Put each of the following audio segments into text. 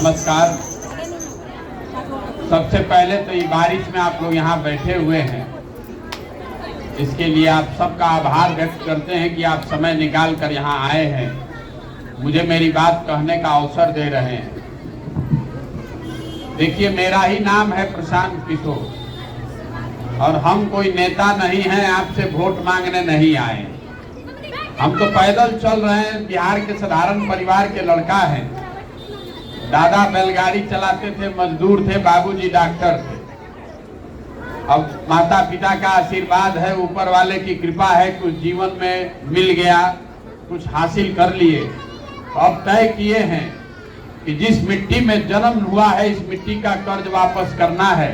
नमस्कार। सबसे पहले तो ये बारिश में आप लोग यहाँ बैठे हुए हैं, इसके लिए आप सबका आभार व्यक्त करते हैं कि आप समय निकाल कर यहाँ आए हैं, मुझे मेरी बात कहने का अवसर दे रहे हैं। देखिए, मेरा ही नाम है प्रशांत किशोर और हम कोई नेता नहीं हैं, आपसे वोट मांगने नहीं आए। हम तो पैदल चल रहे हैं, बिहार के साधारण परिवार के लड़का हैं। दादा बैलगाड़ी चलाते थे, मजदूर थे, बाबूजी डॉक्टर थे। अब माता पिता का आशीर्वाद है, ऊपर वाले की कृपा है, कुछ जीवन में मिल गया, कुछ हासिल कर लिए। अब तय किए हैं कि जिस मिट्टी में जन्म हुआ है, इस मिट्टी का कर्ज वापस करना है।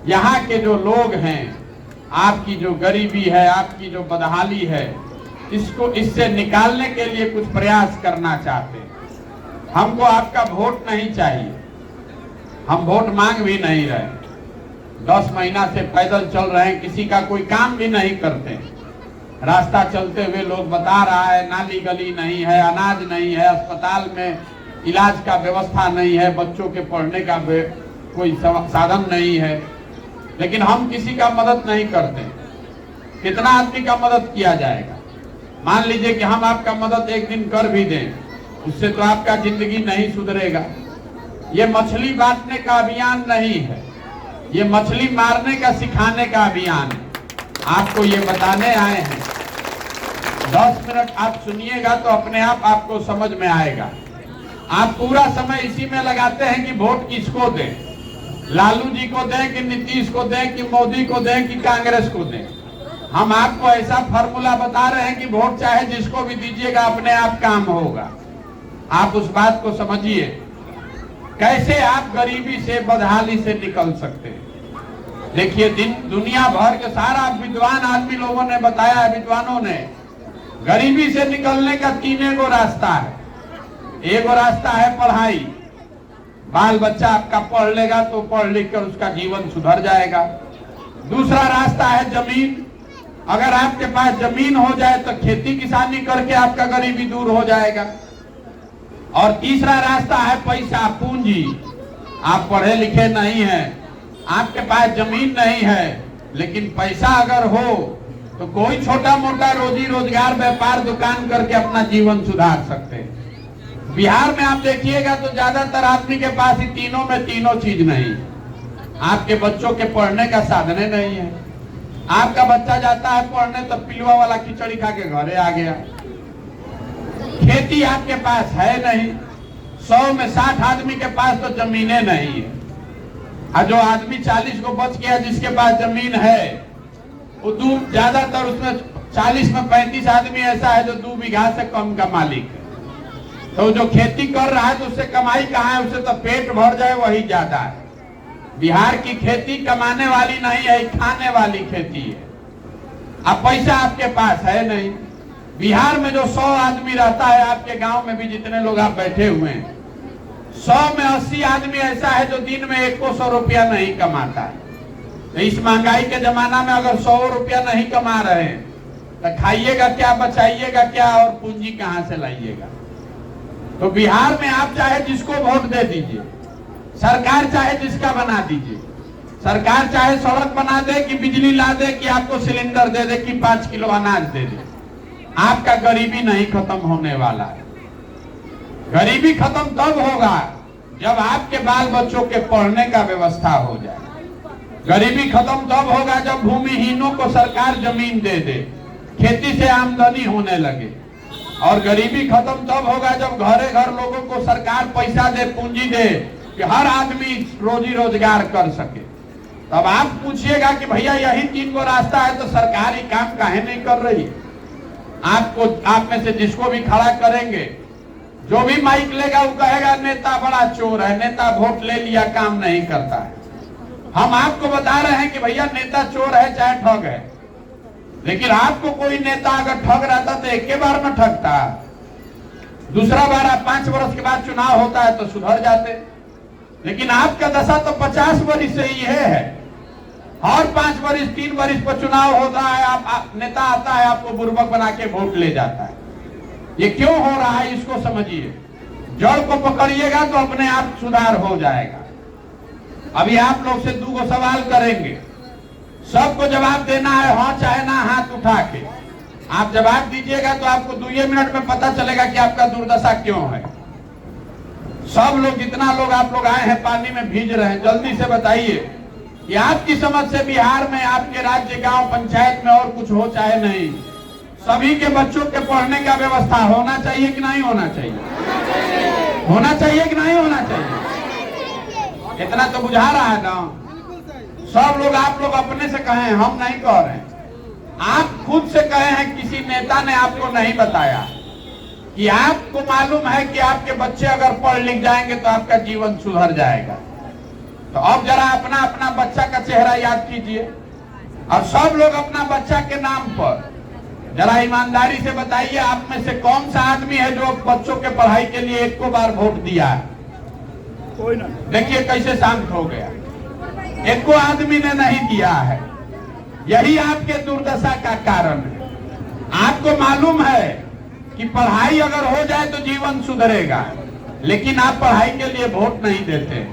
यहाँ के जो लोग हैं, आपकी जो गरीबी है, आपकी जो बदहाली है, इसको इससे निकालने के लिए कुछ प्रयास करना चाहते हैं। हमको आपका वोट नहीं चाहिए, हम वोट मांग भी नहीं रहे। 10 महीना से पैदल चल रहे हैं, किसी का कोई काम भी नहीं करते। रास्ता चलते हुए लोग बता रहा है नाली गली नहीं है, अनाज नहीं है, अस्पताल में इलाज का व्यवस्था नहीं है, बच्चों के पढ़ने का कोई साधन नहीं है, लेकिन हम किसी का मदद नहीं करते। कितना आदमी का मदद किया जाएगा? मान लीजिए कि हम आपका मदद एक दिन कर भी दें, उससे तो आपका जिंदगी नहीं सुधरेगा। ये मछली बांटने का अभियान नहीं है, ये मछली मारने का सिखाने का अभियान है। आपको ये बताने आए हैं। 10 मिनट आप सुनिएगा तो अपने आप आपको समझ में आएगा। आप पूरा समय इसी में लगाते हैं कि वोट किसको दें, लालू जी को दें कि नीतीश को दें कि मोदी को दें कि कांग्रेस को दें। हम आपको ऐसा फॉर्मूला बता रहे हैं कि वोट चाहे जिसको भी दीजिएगा, अपने आप काम होगा। आप उस बात को समझिए। कैसे आप गरीबी से, बदहाली से निकल सकते हैं? देखिए, दुनिया भर के सारा विद्वान आदमी लोगों ने बताया है, विद्वानों ने, गरीबी से निकलने का 3 रास्ता है। एक रास्ता है पढ़ाई, बाल बच्चा आपका पढ़ लेगा तो पढ़ लिख कर उसका जीवन सुधर जाएगा। दूसरा रास्ता है जमीन, अगर आपके पास जमीन हो जाए तो खेती किसानी करके आपका गरीबी दूर हो जाएगा। और तीसरा रास्ता है पैसा, पूंजी। आप पढ़े लिखे नहीं हैं, आपके पास जमीन नहीं है, लेकिन पैसा अगर हो तो कोई छोटा मोटा रोजी रोजगार, व्यापार, दुकान करके अपना जीवन सुधार सकते हैं। बिहार में आप देखिएगा तो ज्यादातर आदमी के पास ही तीनों में तीनों चीज नहीं। आपके बच्चों के पढ़ने का साधन नहीं है। आपका बच्चा जाता है पढ़ने तो पिलुआ वाला खिचड़ी खा के घरे आ गया। खेती आपके पास है नहीं। 100 में 60 आदमी के पास तो जमीनें नहीं है। और जो आदमी 40 को बच गया जिसके पास जमीन है, वो ज्यादातर उसमें 40 में 35 आदमी ऐसा है जो 2 बीघा से कम का मालिक है। तो जो खेती कर रहा है तो उससे कमाई कहाँ है? उससे तो पेट भर जाए वही ज्यादा है। बिहार की खेती कमाने वाली नहीं है, खाने वाली खेती है। अब पैसा आपके पास है नहीं। बिहार में जो 100 आदमी रहता है, आपके गांव में भी जितने लोग आप बैठे हुए हैं, 100 में 80 आदमी ऐसा है जो दिन में 100 रुपया नहीं कमाता है। तो इस महंगाई के जमाना में अगर 100 रुपया नहीं कमा रहे हैं तो खाइएगा क्या, बचाइएगा क्या और पूंजी कहां से लाइएगा? तो बिहार में आप चाहे जिसको वोट दे दीजिए, सरकार चाहे जिसका बना दीजिए, सरकार चाहे सड़क बना दे कि बिजली ला दे कि आपको सिलेंडर दे दे कि 5 किलो अनाज दे दे, आपका गरीबी नहीं खत्म होने वाला है। गरीबी खत्म तब होगा जब आपके बाल बच्चों के पढ़ने का व्यवस्था हो जाए। गरीबी खत्म तब होगा जब भूमिहीनों को सरकार जमीन दे दे, खेती से आमदनी होने लगे। और गरीबी खत्म तब होगा जब घरे घर लोगों को सरकार पैसा दे, पूंजी दे कि हर आदमी रोजी रोजगार कर सके। तब आप पूछिएगा कि भैया यही 3 रास्ता है तो सरकार ही काम काहे नहीं कर रही? आपको, आप में से जिसको भी खड़ा करेंगे, जो भी माइक लेगा वो कहेगा नेता बड़ा चोर है, नेता वोट ले लिया काम नहीं करता है। हम आपको बता रहे हैं कि भैया नेता चोर है चाहे ठग है, लेकिन आपको कोई नेता अगर ठग रहता तो एक बार में ठगता, दूसरा बार आप 5 वर्ष के बाद चुनाव होता है तो सुधर जाते। लेकिन आपका दशा तो 50 वर्ष से ही है। हर 5 वर्ष 3 वर्ष पर चुनाव होता है, आप नेता आता है, आपको बुर्बक बना के वोट ले जाता है। ये क्यों हो रहा है इसको समझिए। जड़ को पकड़िएगा तो अपने आप सुधार हो जाएगा। अभी आप लोग से 2 सवाल करेंगे, सबको जवाब देना है, हाँ चाहे ना, हाथ उठा के आप जवाब दीजिएगा तो आपको 2 मिनट में पता चलेगा कि आपका दुर्दशा क्यों है। सब लोग, जितना लोग आप लोग आए हैं पानी में भीज रहे हैं, जल्दी से बताइए कि आपकी समझ से बिहार में, आपके राज्य, गांव, पंचायत में और कुछ हो चाहे नहीं, सभी के बच्चों के पढ़ने का व्यवस्था होना चाहिए कि नहीं होना चाहिए? होना चाहिए कि नहीं होना चाहिए? इतना तो बुझा रहा है ना। सब लोग, आप लोग अपने से कहें, हम नहीं कह रहे हैं, आप खुद से कहे हैं, किसी नेता ने आपको नहीं बताया कि आपको मालूम है कि आपके बच्चे अगर पढ़ लिख जाएंगे तो आपका जीवन सुधर जाएगा। तो अब जरा अपना अपना बच्चा का चेहरा याद कीजिए और सब लोग अपना बच्चा के नाम पर जरा ईमानदारी से बताइए, आप में से कौन सा आदमी है जो बच्चों के पढ़ाई के लिए 1 बार वोट दिया है? कोई ना। देखिए कैसे शांत हो गया, 1 आदमी ने नहीं दिया है। यही आपके दुर्दशा का कारण है। आपको मालूम है कि पढ़ाई अगर हो जाए तो जीवन सुधरेगा, लेकिन आप पढ़ाई के लिए वोट नहीं देते।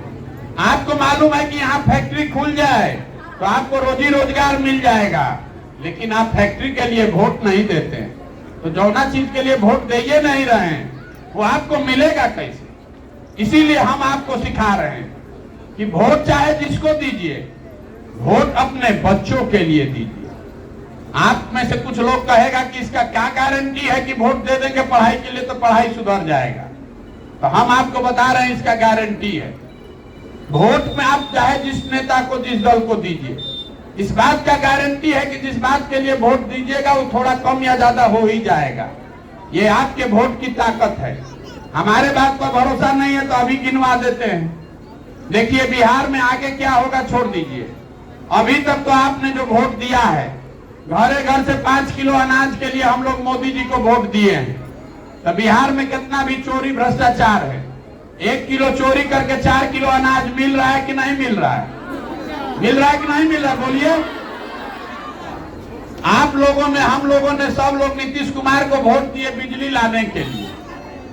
आपको मालूम है कि यहाँ फैक्ट्री खुल जाए तो आपको रोजी रोजगार मिल जाएगा, लेकिन आप फैक्ट्री के लिए वोट नहीं देते। तो जौना चीज के लिए वोट दे ही नहीं रहे हैं वो आपको मिलेगा कैसे? इसीलिए हम आपको सिखा रहे हैं कि वोट चाहे जिसको दीजिए, वोट अपने बच्चों के लिए दीजिए। आप में से कुछ लोग कहेगा कि इसका क्या गारंटी है कि वोट दे देंगे पढ़ाई के लिए तो पढ़ाई सुधर जाएगा। तो हम आपको बता रहे हैं इसका गारंटी है। वोट में आप चाहे जिस नेता को, जिस दल को दीजिए, इस बात का गारंटी है कि जिस बात के लिए वोट दीजिएगा वो थोड़ा कम या ज्यादा हो ही जाएगा। ये आपके वोट की ताकत है। हमारे बात पर भरोसा नहीं है तो अभी गिनवा देते हैं। देखिए बिहार में आगे क्या होगा छोड़ दीजिए। अभी तक तो आपने जो वोट दिया है, घरे घर से 5 किलो अनाज के लिए हम लोग मोदी जी को वोट दिए हैं। तो बिहार में कितना भी चोरी भ्रष्टाचार है, 1 किलो चोरी करके 4 किलो अनाज मिल रहा है कि नहीं मिल रहा है? मिल रहा है कि नहीं मिल रहा? बोलिए। आप लोगों ने, हम लोगों ने, सब लोग नीतीश कुमार को वोट दिए बिजली लाने के लिए।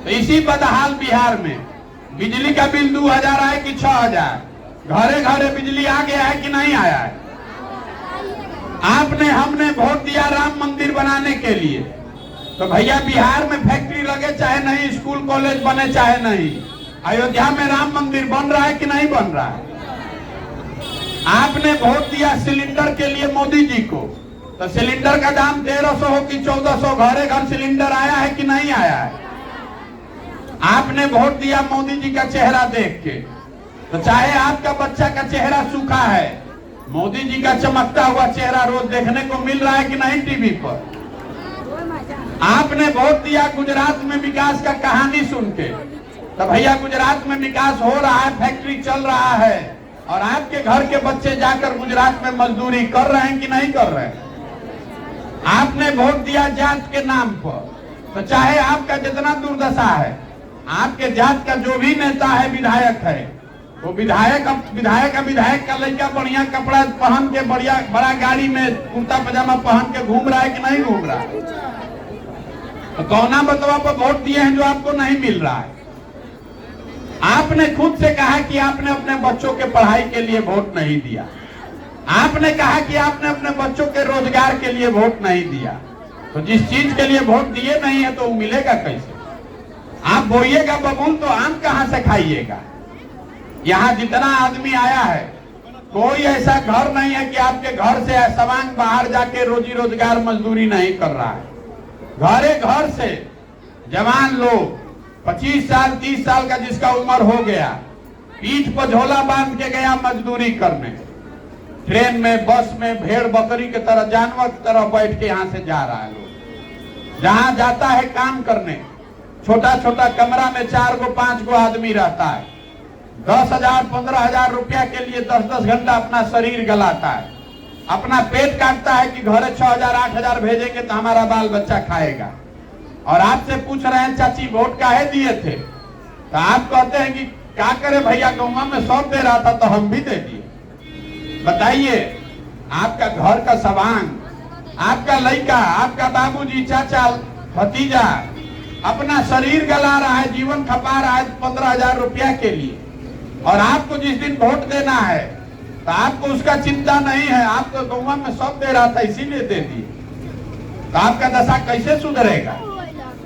तो इसी बदहाल बिहार में बिजली का बिल 2000 आए कि 6000? घरे घरे बिजली आ गया है कि नहीं आया है? आपने, हमने वोट दिया राम मंदिर बनाने के लिए। तो भैया बिहार में फैक्ट्री लगे चाहे नहीं, स्कूल कॉलेज बने चाहे नहीं, अयोध्या में राम मंदिर बन रहा है कि नहीं बन रहा है? आपने वोट दिया सिलेंडर के लिए मोदी जी को। तो सिलेंडर का दाम 1300 हो कि 1400, घरे घर सिलेंडर आया है कि नहीं आया है? आपने वोट दिया मोदी जी का चेहरा देख के। तो चाहे आपका बच्चा का चेहरा सूखा है, मोदी जी का चमकता हुआ चेहरा रोज देखने को मिल रहा है कि नहीं टीवी पर? आपने वोट दिया गुजरात में विकास का कहानी सुन के। तो भैया गुजरात में विकास हो रहा है, फैक्ट्री चल रहा है, और आपके घर के बच्चे जाकर गुजरात में मजदूरी कर रहे हैं कि नहीं कर रहे हैं? आपने वोट दिया जात के नाम पर। तो चाहे आपका जितना दुर्दशा है, आपके जात का जो भी नेता है, विधायक है, वो विधायक का लड़का बढ़िया कपड़ा पहन के बड़ा गाड़ी में कुर्ता पजामा पहन के घूम रहा है कि नहीं घूम रहा है? तो कौना बतवा पर वोट दिए हैं जो आपको नहीं मिल रहा है? आपने खुद से कहा कि आपने अपने बच्चों के पढ़ाई के लिए वोट नहीं दिया। आपने कहा कि आपने अपने बच्चों के रोजगार के लिए वोट नहीं दिया। तो जिस चीज के लिए वोट दिए नहीं है तो वो मिलेगा कैसे? आप बोइएगा बबूल तो आम कहां से खाइएगा? यहाँ जितना आदमी आया है, कोई ऐसा घर नहीं है कि आपके घर से सवांग बाहर जाके रोजी रोजगार मजदूरी नहीं कर रहा है। घरे घर से जवान लोग 25 साल 30 साल का जिसका उम्र हो गया, पीठ पर झोला बांध के गया मजदूरी करने। ट्रेन में, बस में भेड़ बकरी की तरह, जानवर की तरह बैठ के यहाँ से जा रहा है लोग। जहां जाता है काम करने, छोटा छोटा कमरा में 4 गो 5 गो आदमी रहता है। 10,000 15,000 रुपया के लिए 10-10 घंटा अपना शरीर गलाता है, अपना पेट काटता है कि घरे 6,000 8,000 भेजेंगे तो हमारा बाल बच्चा खाएगा। और आपसे पूछ रहे हैं चाची वोट काहे दिए थे? तो आप कहते हैं कि क्या करे भैया, गौवा में 100 दे रहा था तो हम भी दे दिए। बताइए, आपका घर का सवांग, आपका लड़का, आपका बाबूजी, चाचा, भतीजा अपना शरीर गला रहा है, जीवन खपा रहा है 15,000 रुपया के लिए, और आपको जिस दिन वोट देना है तो आपको उसका चिंता नहीं है। आपको गाँव में सब दे रहा था इसीलिए दे दिए, तो आपका दशा कैसे सुधरेगा?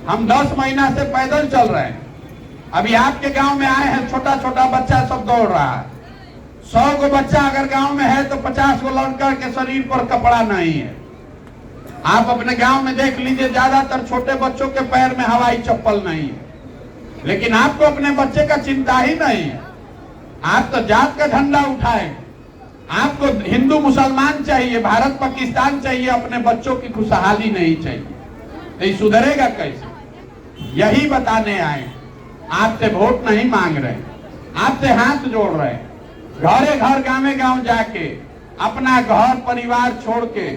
हम 10 महीना से पैदल चल रहे हैं, अभी आपके गांव में आए हैं, छोटा छोटा बच्चा सब दौड़ रहा है। 100 को बच्चा अगर गांव में है तो 50 को लड़का के शरीर पर कपड़ा नहीं है। आप अपने गांव में देख लीजिए, ज्यादातर छोटे बच्चों के पैर में हवाई चप्पल नहीं है, लेकिन आपको अपने बच्चे का चिंता ही नहीं है। आप तो जात का झंडा उठाए, आपको हिंदू मुसलमान चाहिए, भारत पाकिस्तान चाहिए, अपने बच्चों की खुशहाली नहीं चाहिए। तो ये सुधरेगा कैसे? यही बताने आए, आपसे वोट नहीं मांग रहे, आपसे हाथ जोड़ रहे, घरे घर गाँव गांव जाके अपना घर परिवार छोड़ के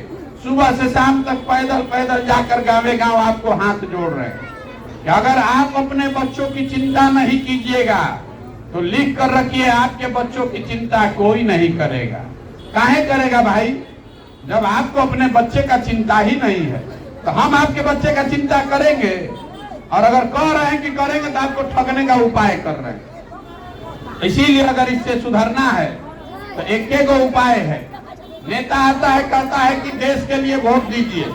सुबह से शाम तक पैदल पैदल जाकर गाँव गांव आपको हाथ जोड़ रहे हैं कि अगर आप अपने बच्चों की चिंता नहीं कीजिएगा तो लिख कर रखिए, आपके बच्चों की चिंता कोई नहीं करेगा। काहे करेगा भाई? जब आपको अपने बच्चे का चिंता ही नहीं है तो हम आपके बच्चे का चिंता करेंगे, और अगर कह रहे हैं कि करेंगे तो आपको ठगने का उपाय कर रहे हैं। इसीलिए अगर इससे सुधरना है तो एक गो उपाय है। नेता आता है, कहता है कि देश के लिए वोट दीजिए,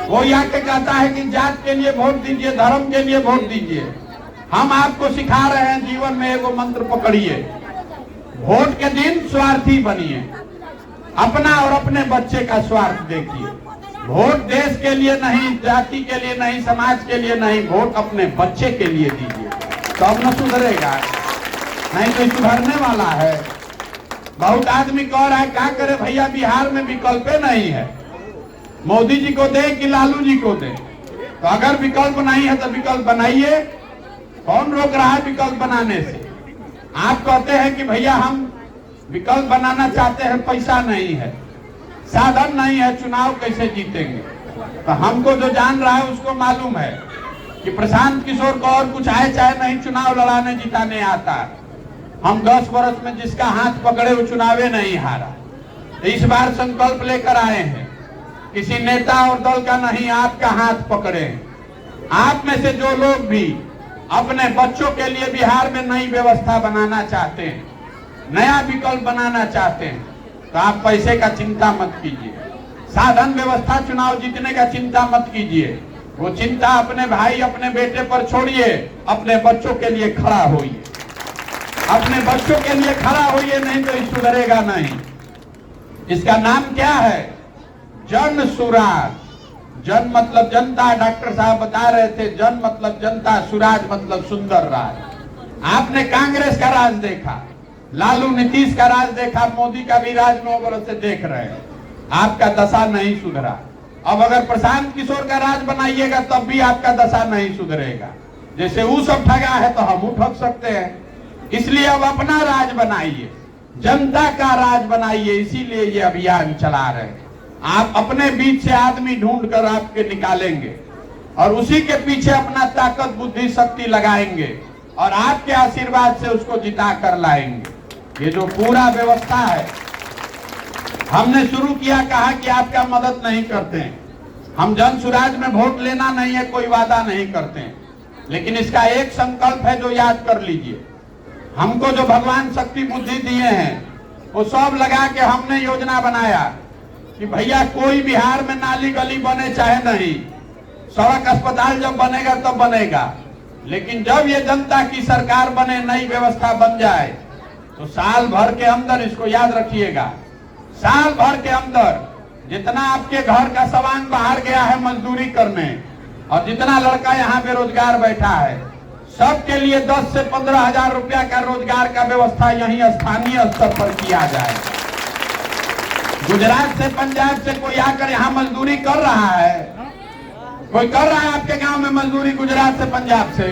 वो आके कहता है कि जात के लिए वोट दीजिए, धर्म के लिए वोट दीजिए। हम आपको सिखा रहे हैं, जीवन में एगो मंत्र पकड़िए, वोट के दिन स्वार्थी बनिए, अपना और अपने बच्चे का स्वार्थ देखिए। वोट देश के लिए नहीं, जाति के लिए नहीं, समाज के लिए नहीं, वोट अपने बच्चे के लिए दीजिए, तो अब न सुधरेगा, नहीं तो सुधरने वाला है। बहुत आदमी कह रहा है क्या करे भैया, बिहार में विकल्प नहीं है, मोदी जी को दे कि लालू जी को दे। तो अगर विकल्प नहीं है तो विकल्प बनाइए, कौन रोक रहा है विकल्प बनाने से? आप कहते हैं कि भैया हम विकल्प बनाना चाहते हैं, पैसा नहीं है, साधन नहीं है, चुनाव कैसे जीतेंगे? तो हमको जो जान रहा है उसको मालूम है कि प्रशांत किशोर को और कुछ आए चाहे नहीं, चुनाव लड़ाने जिताने आता है। हम 10 वर्ष में जिसका हाथ पकड़े वो चुनावे नहीं हारा। तो इस बार संकल्प लेकर आए हैं, किसी नेता और दल का नहीं, आपका हाथ पकड़े। आप में से जो लोग भी अपने बच्चों के लिए बिहार में नई व्यवस्था बनाना चाहते हैं, नया विकल्प बनाना चाहते हैं, तो आप पैसे का चिंता मत कीजिए, साधन व्यवस्था चुनाव जीतने का चिंता मत कीजिए। वो चिंता अपने भाई अपने बेटे पर छोड़िए, अपने बच्चों के लिए खड़ा होइए, अपने बच्चों के लिए खड़ा होइए, नहीं तो सुधरेगा नहीं। इसका नाम क्या है? जन सुराज। जन मतलब जनता, डॉक्टर साहब बता रहे थे, जन मतलब जनता, सुराज मतलब सुंदर राज। आपने कांग्रेस का राज देखा, लालू नीतीश का राज देखा, मोदी का भी राज 9 वर्ष से देख रहे हैं, आपका दशा नहीं सुधरा। अब अगर प्रशांत किशोर का राज बनाइएगा तब भी आपका दशा नहीं सुधरेगा। जैसे वो सब ठगा है तो हम ठग सकते हैं, इसलिए अब अपना राज बनाइए, जनता का राज बनाइए। इसीलिए ये अभियान चला रहे हैं। आप अपने बीच से आदमी ढूंढ कर आपके निकालेंगे और उसी के पीछे अपना ताकत बुद्धि शक्ति लगाएंगे और आपके आशीर्वाद से उसको जिता कर लाएंगे। ये जो पूरा व्यवस्था है हमने शुरू किया, कहा कि आपका मदद नहीं करते हैं, हम जन सुराज में वोट लेना नहीं है, कोई वादा नहीं करते हैं, लेकिन इसका एक संकल्प है जो याद कर लीजिए। हमको जो भगवान शक्ति बुद्धि दिए हैं वो सब लगा के हमने योजना बनाया कि भैया कोई बिहार में नाली गली बने चाहे नहीं, सड़क अस्पताल जब बनेगा तब बनेगा, लेकिन जब ये जनता की सरकार बने, नई व्यवस्था बन जाए, तो साल भर के अंदर, इसको याद रखिएगा, साल भर के अंदर जितना आपके घर का सवांग बाहर गया है मजदूरी करने और जितना लड़का यहाँ बेरोजगार बैठा है, सबके लिए 10 से 15 हजार रुपया का रोजगार का व्यवस्था यहीं स्थानीय स्तर पर किया जाए। गुजरात से पंजाब से कोई आकर यहाँ मजदूरी कर रहा है? कोई कर रहा है आपके गांव में मजदूरी? गुजरात से पंजाब से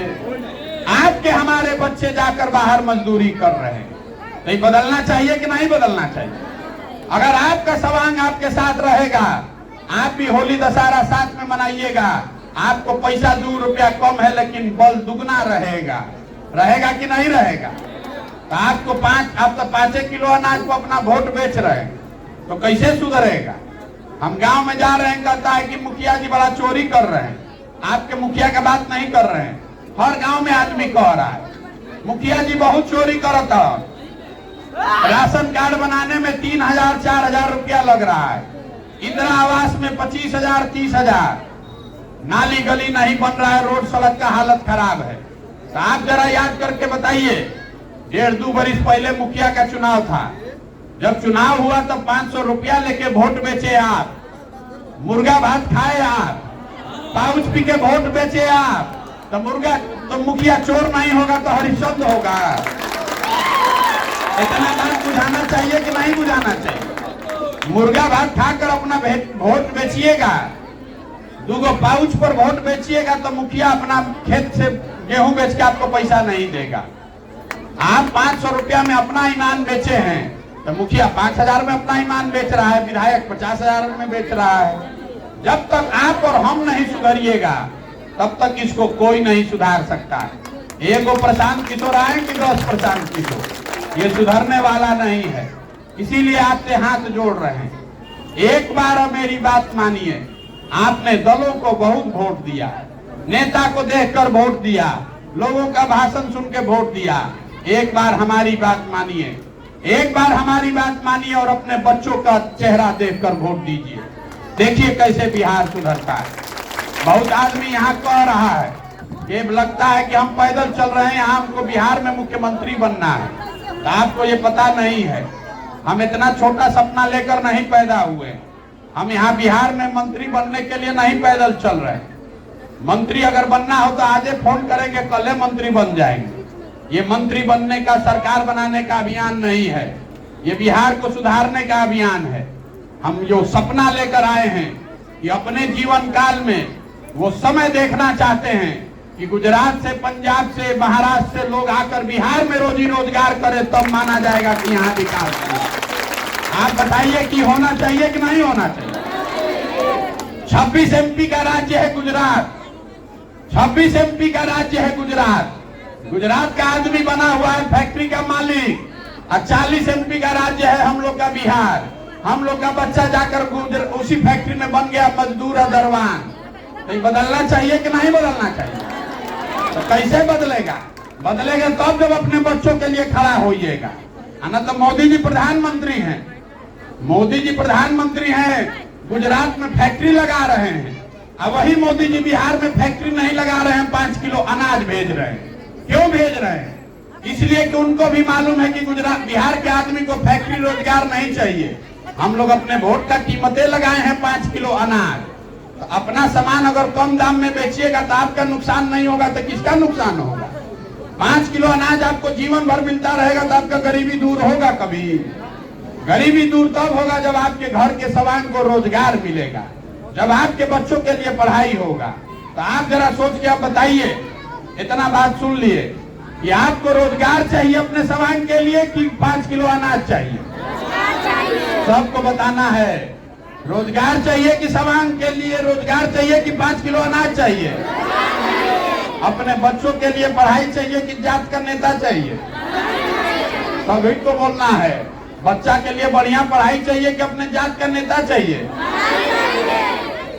आपके हमारे बच्चे जाकर बाहर मजदूरी कर रहे हैं। नहीं बदलना चाहिए कि नहीं बदलना चाहिए? अगर आपका सवांग आपके साथ रहेगा, आप भी होली दशहरा साथ में मनाइएगा, आपको पैसा 2 रुपया कम है लेकिन बल दुगना रहेगा। रहेगा कि नहीं रहेगा? तो आपको आप तो 5 किलो अनाज को अपना वोट बेच रहे हैं, तो कैसे सुधरेगा? हम गांव में जा रहे हैं, कहता है कि मुखिया जी बड़ा चोरी कर रहे हैं, आपके मुखिया का बात नहीं कर रहे हैं। हर गांव में आदमी कह रहा है मुखिया जी बहुत चोरी करता, राशन कार्ड बनाने में 3,000 4,000 रुपया लग रहा है, इंदिरा आवास में 25,000 30,000, नाली गली नहीं बन रहा है, रोड सड़क का हालत खराब है। तो आप जरा याद करके बताइए, 1.5-2 बरिस पहले मुखिया का चुनाव था, जब चुनाव हुआ तब 500 रुपया लेके वोट बेचे आप, मुर्गा भात खाए आप, पाउच पी के वोट बेचे आप, तो मुखिया चोर नहीं होगा तो हरिश्चंद्र होगा। इतना बात बुझाना चाहिए कि नहीं बुझाना चाहिए? मुर्गा भात खाकर अपना वोट बेचिएगा, 2 पाउच पर वोट बेचिएगा तो मुखिया अपना खेत से गेहूं बेच के आपको पैसा नहीं देगा। आप 500 रुपया में अपना ईमान बेचे हैं तो मुखिया 5,000 में अपना ईमान बेच रहा है, विधायक 50,000 में बेच रहा है। जब तक आप और हम नहीं सुधरिएगा तब तक इसको कोई नहीं सुधार सकता। एगो प्रशांत किशोर आए कि 10 प्रशांत किशोर, ये सुधरने वाला नहीं है। इसीलिए आपसे हाथ जोड़ रहे हैं, एक बार मेरी बात मानिए। आपने दलों को बहुत वोट दिया, नेता को देखकर वोट दिया, लोगों का भाषण सुन के वोट दिया। एक बार हमारी बात मानिए, एक बार हमारी बात मानिए और अपने बच्चों का चेहरा देखकर वोट दीजिए। देखिए कैसे बिहार सुधरता है। बहुत आदमी यहाँ कह रहा है, ये लगता है कि हम पैदल चल रहे हैं, यहाँ हमको बिहार में मुख्यमंत्री बनना है। तो आपको ये पता नहीं है, हम इतना छोटा सपना लेकर नहीं पैदा हुए। हम यहाँ बिहार में मंत्री बनने के लिए नहीं पैदल चल रहे। मंत्री अगर बनना हो तो आजे फोन करेंगे, कल मंत्री बन जाएंगे। ये मंत्री बनने का, सरकार बनाने का अभियान नहीं है, ये बिहार को सुधारने का अभियान है। हम जो सपना लेकर आए हैं कि अपने जीवन काल में वो समय देखना चाहते हैं कि गुजरात से, पंजाब से, महाराष्ट्र से लोग आकर बिहार में रोजी रोजगार करें, तब माना जाएगा कि यहाँ विकास है। आप बताइए कि होना चाहिए कि नहीं होना चाहिए? 26 MP का राज्य है गुजरात, 26 MP का राज्य है गुजरात। गुजरात का आदमी बना हुआ है फैक्ट्री का मालिक, और 40 MP का राज्य है हम लोग का बिहार। हम लोग का बच्चा जाकर उसी फैक्ट्री में बन गया मजदूर और दरवान। तो बदलना चाहिए कि नहीं बदलना चाहिए? तो कैसे बदलेगा? बदलेगा तब जब अपने बच्चों के लिए खड़ा होइएगा। ना तो मोदी जी प्रधानमंत्री हैं, मोदी जी प्रधानमंत्री हैं, गुजरात में फैक्ट्री लगा रहे हैं, अब वही मोदी जी बिहार में फैक्ट्री नहीं लगा रहे हैं, 5 किलो अनाज भेज रहे हैं। क्यों भेज रहे हैं? इसलिए कि उनको भी मालूम है कि गुजरात, बिहार के आदमी को फैक्ट्री रोजगार नहीं चाहिए। हम लोग अपने वोट का कीमतें लगाए हैं 5 किलो अनाज। तो अपना सामान अगर कम दाम में बेचिएगा तो आपका नुकसान नहीं होगा तो किसका नुकसान होगा? 5 किलो अनाज आपको जीवन भर मिलता रहेगा तो आपका गरीबी दूर होगा कभी? गरीबी दूर तब होगा जब आपके घर के सवांग को रोजगार मिलेगा, जब आपके बच्चों के लिए पढ़ाई होगा। तो आप जरा सोच के आप बताइए, इतना बात सुन लिए कि आपको रोजगार चाहिए अपने सवांग के लिए कि 5 किलो अनाज चाहिए? सबको बताना है, रोजगार चाहिए कि सवांग के लिए रोजगार चाहिए कि 5 किलो अनाज चाहिए? अपने बच्चों के लिए पढ़ाई चाहिए कि जात का नेता चाहिए? सभी को बोलना है, बच्चा के लिए बढ़िया पढ़ाई चाहिए कि अपने जात का नेता चाहिए?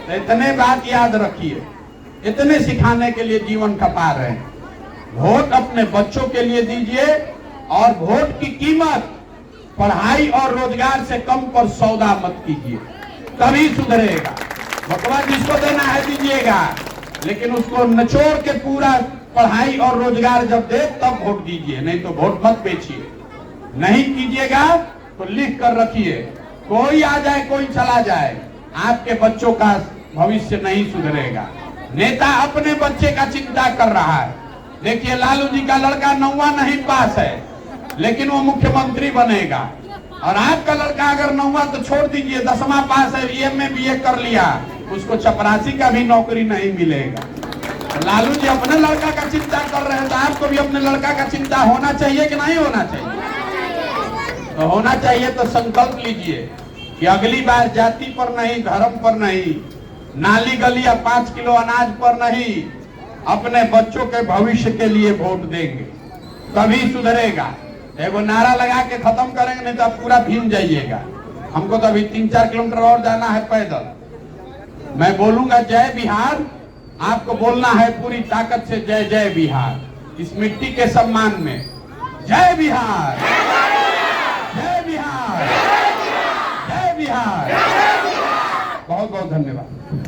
तो इतने बात याद रखिए, इतने सिखाने के लिए जीवन खपा रहे हैं। वोट अपने बच्चों के लिए दीजिए और वोट की कीमत पढ़ाई और रोजगार से कम पर सौदा मत कीजिए, तभी सुधरेगा। बकवा जिसको देना है दीजिएगा, लेकिन उसको निचोड़ के पूरा पढ़ाई और रोजगार जब दे तब वोट दीजिए, नहीं तो वोट मत बेचिए। नहीं कीजिएगा तो लिख कर रखिए, कोई आ जाए कोई चला जाए, आपके बच्चों का भविष्य नहीं सुधरेगा। नेता अपने बच्चे का चिंता कर रहा है। देखिए लालू जी का लड़का 9वां नहीं पास है, लेकिन वो मुख्यमंत्री बनेगा। और आपका लड़का अगर 9वां तो छोड़ दीजिए, 10वां पास है, BA BA कर लिया, उसको चपरासी का भी नौकरी नहीं मिलेगा। तो लालू जी अपने लड़का का चिंता कर रहे हैं, तो आपको भी अपने लड़का का चिंता होना चाहिए कि नहीं होना चाहिए? तो होना चाहिए। तो संकल्प लीजिए कि अगली बार जाति पर नहीं, धर्म पर नहीं, नाली गली या 5 किलो अनाज पर नहीं, अपने बच्चों के भविष्य के लिए वोट देंगे, तभी सुधरेगा। एगो नारा लगा के खत्म करेंगे नहीं तो आप पूरा भीम जाइएगा। हमको तो अभी 3-4 किलोमीटर और जाना है पैदल। मैं बोलूंगा जय बिहार, आपको बोलना है पूरी ताकत से जय जय बिहार, इस मिट्टी के सम्मान में। जय बिहार, जय बिहार, जय बिहार। बहुत बहुत धन्यवाद।